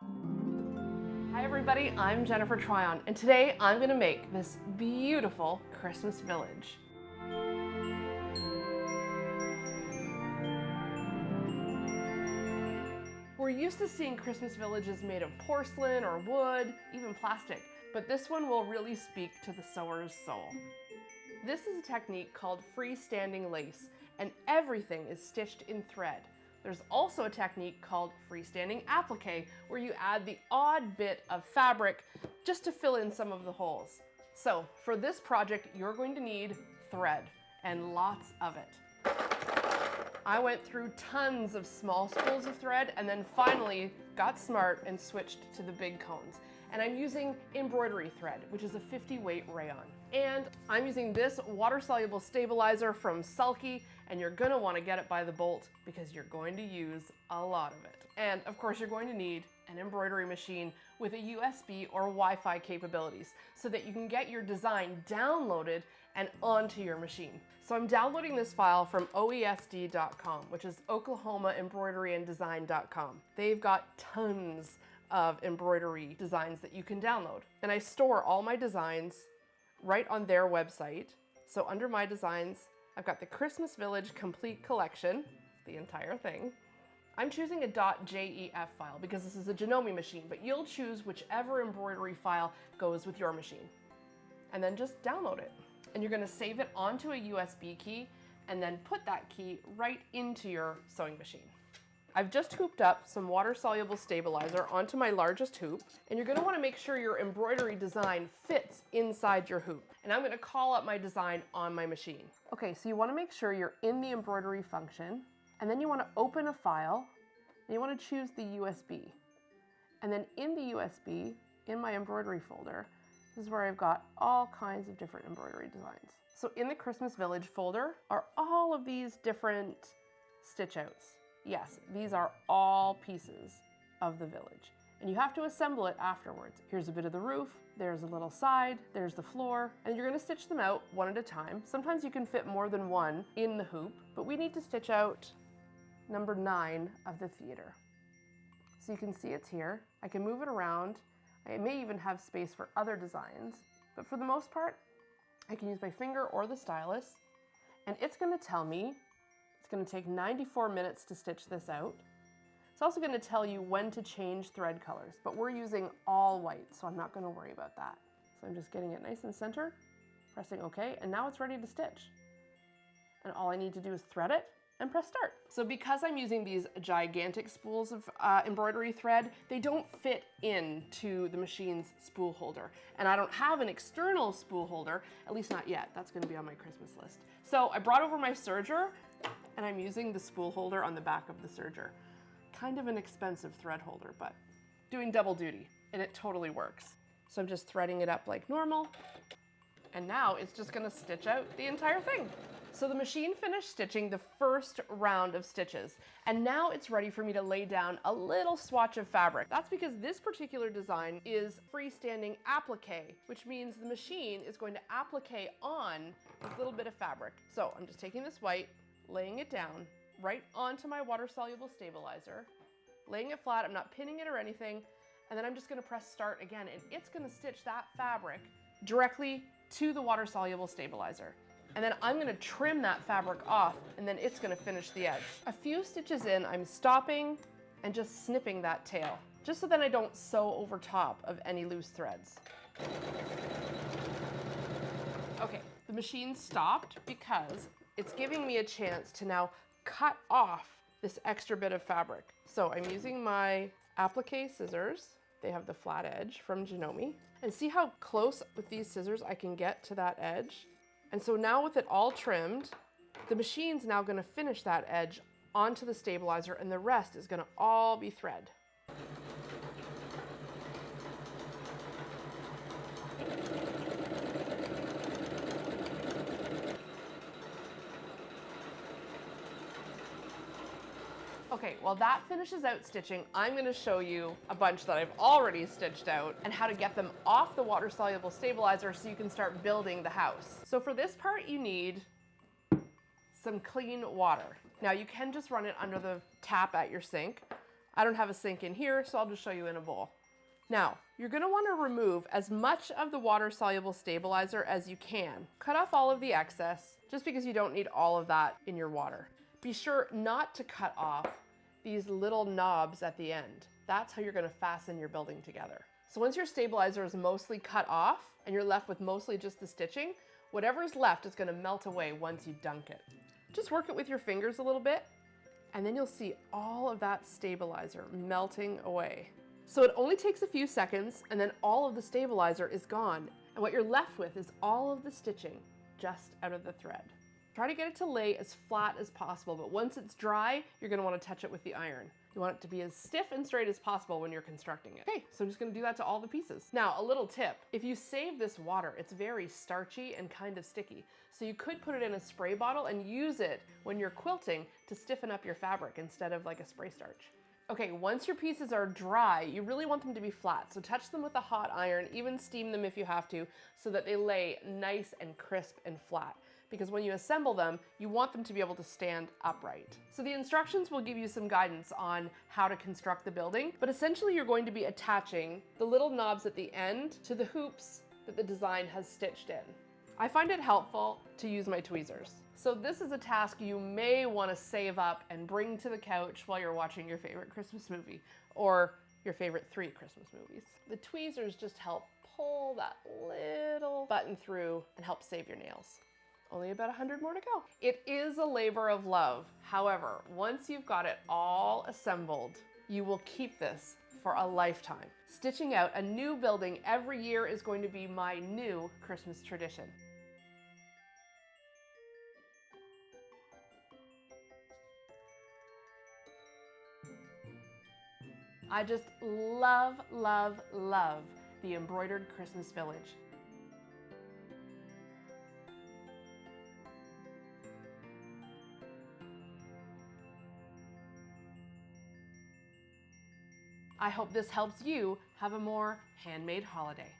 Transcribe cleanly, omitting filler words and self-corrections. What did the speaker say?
Hi everybody, I'm Jennifer Tryon, and today I'm going to make this beautiful Christmas village. We're used to seeing Christmas villages made of porcelain or wood, even plastic, but this one will really speak to the sewer's soul. This is a technique called freestanding lace, and everything is stitched in thread. There's also a technique called freestanding applique, where you add the odd bit of fabric just to fill in some of the holes. So for this project, you're going to need thread, and lots of it. I went through tons of small spools of thread and then finally got smart and switched to the big cones. And I'm using embroidery thread, which is a 50 weight rayon. And I'm using this water-soluble stabilizer from Sulky, and you're gonna wanna get it by the bolt because you're going to use a lot of it. And of course, you're going to need an embroidery machine with a USB or Wi-Fi capabilities so that you can get your design downloaded and onto your machine. So I'm downloading this file from OESD.com, which is Oklahoma Embroidery and Design.com. They've got tons of embroidery designs that you can download. And I store all my designs right on their website. So under my designs, I've got the Christmas Village Complete Collection, the entire thing. I'm choosing a .jef file because this is a Janome machine, but you'll choose whichever embroidery file goes with your machine. And then just download it. And you're gonna save it onto a USB key and then put that key right into your sewing machine. I've just hooped up some water-soluble stabilizer onto my largest hoop, and you're gonna wanna make sure your embroidery design fits inside your hoop. And I'm gonna call up my design on my machine. Okay, so you wanna make sure you're in the embroidery function, and then you wanna open a file, and you wanna choose the USB. And then in the USB, in my embroidery folder, this is where I've got all kinds of different embroidery designs. So in the Christmas Village folder are all of these different stitch outs. Yes, these are all pieces of the village. And you have to assemble it afterwards. Here's a bit of the roof, there's a little side, there's the floor, and you're gonna stitch them out one at a time. Sometimes you can fit more than one in the hoop, but we need to stitch out number 9 of the theater. So you can see it's here. I can move it around. I may even have space for other designs, but for the most part, I can use my finger or the stylus, and it's gonna tell me it's gonna take 94 minutes to stitch this out. It's also gonna tell you when to change thread colors, but we're using all white, so I'm not gonna worry about that. So I'm just getting it nice and center, pressing OK, and now it's ready to stitch. And all I need to do is thread it and press start. So because I'm using these gigantic spools of embroidery thread, they don't fit into the machine's spool holder. And I don't have an external spool holder, at least not yet. That's gonna be on my Christmas list. So I brought over my serger, and I'm using the spool holder on the back of the serger. Kind of an expensive thread holder, but doing double duty, and it totally works. So I'm just threading it up like normal, and now it's just gonna stitch out the entire thing. So the machine finished stitching the first round of stitches, and now it's ready for me to lay down a little swatch of fabric. That's because this particular design is freestanding applique, which means the machine is going to applique on this little bit of fabric. So I'm just taking this white, laying it down right onto my water-soluble stabilizer, laying it flat. I'm not pinning it or anything, and then I'm just gonna press start again, and it's gonna stitch that fabric directly to the water-soluble stabilizer. And then I'm gonna trim that fabric off, and then it's gonna finish the edge. A few stitches in, I'm stopping and just snipping that tail, just so that I don't sew over top of any loose threads. Okay, the machine stopped because it's giving me a chance to now cut off this extra bit of fabric. So I'm using my applique scissors. They have the flat edge from Janome. And see how close with these scissors I can get to that edge? And so now with it all trimmed, the machine's now gonna finish that edge onto the stabilizer, and the rest is gonna all be thread. Okay, while that finishes out stitching, I'm gonna show you a bunch that I've already stitched out and how to get them off the water-soluble stabilizer so you can start building the house. So for this part, you need some clean water. Now you can just run it under the tap at your sink. I don't have a sink in here, so I'll just show you in a bowl. Now, you're going to want to remove as much of the water-soluble stabilizer as you can. Cut off all of the excess, just because you don't need all of that in your water. Be sure not to cut off these little knobs at the end. That's how you're going to fasten your building together. So once your stabilizer is mostly cut off and you're left with mostly just the stitching, whatever's left is going to melt away once you dunk it. Just work it with your fingers a little bit, and then you'll see all of that stabilizer melting away. So it only takes a few seconds, and then all of the stabilizer is gone. And what you're left with is all of the stitching just out of the thread. Try to get it to lay as flat as possible, but once it's dry, you're going to want to touch it with the iron. You want it to be as stiff and straight as possible when you're constructing it. Okay, so I'm just going to do that to all the pieces. Now, a little tip. If you save this water, it's very starchy and kind of sticky. So you could put it in a spray bottle and use it when you're quilting to stiffen up your fabric instead of like a spray starch. Okay, once your pieces are dry, you really want them to be flat. So touch them with a hot iron, even steam them if you have to, so that they lay nice and crisp and flat. Because when you assemble them, you want them to be able to stand upright. So the instructions will give you some guidance on how to construct the building, but essentially you're going to be attaching the little knobs at the end to the hoops that the design has stitched in. I find it helpful to use my tweezers. So this is a task you may want to save up and bring to the couch while you're watching your favorite Christmas movie, or your favorite 3 Christmas movies. The tweezers just help pull that little button through and help save your nails. Only about 100 more to go. It is a labor of love. However, once you've got it all assembled, you will keep this for a lifetime. Stitching out a new building every year is going to be my new Christmas tradition. I just love, love, love the embroidered Christmas village. I hope this helps you have a more handmade holiday.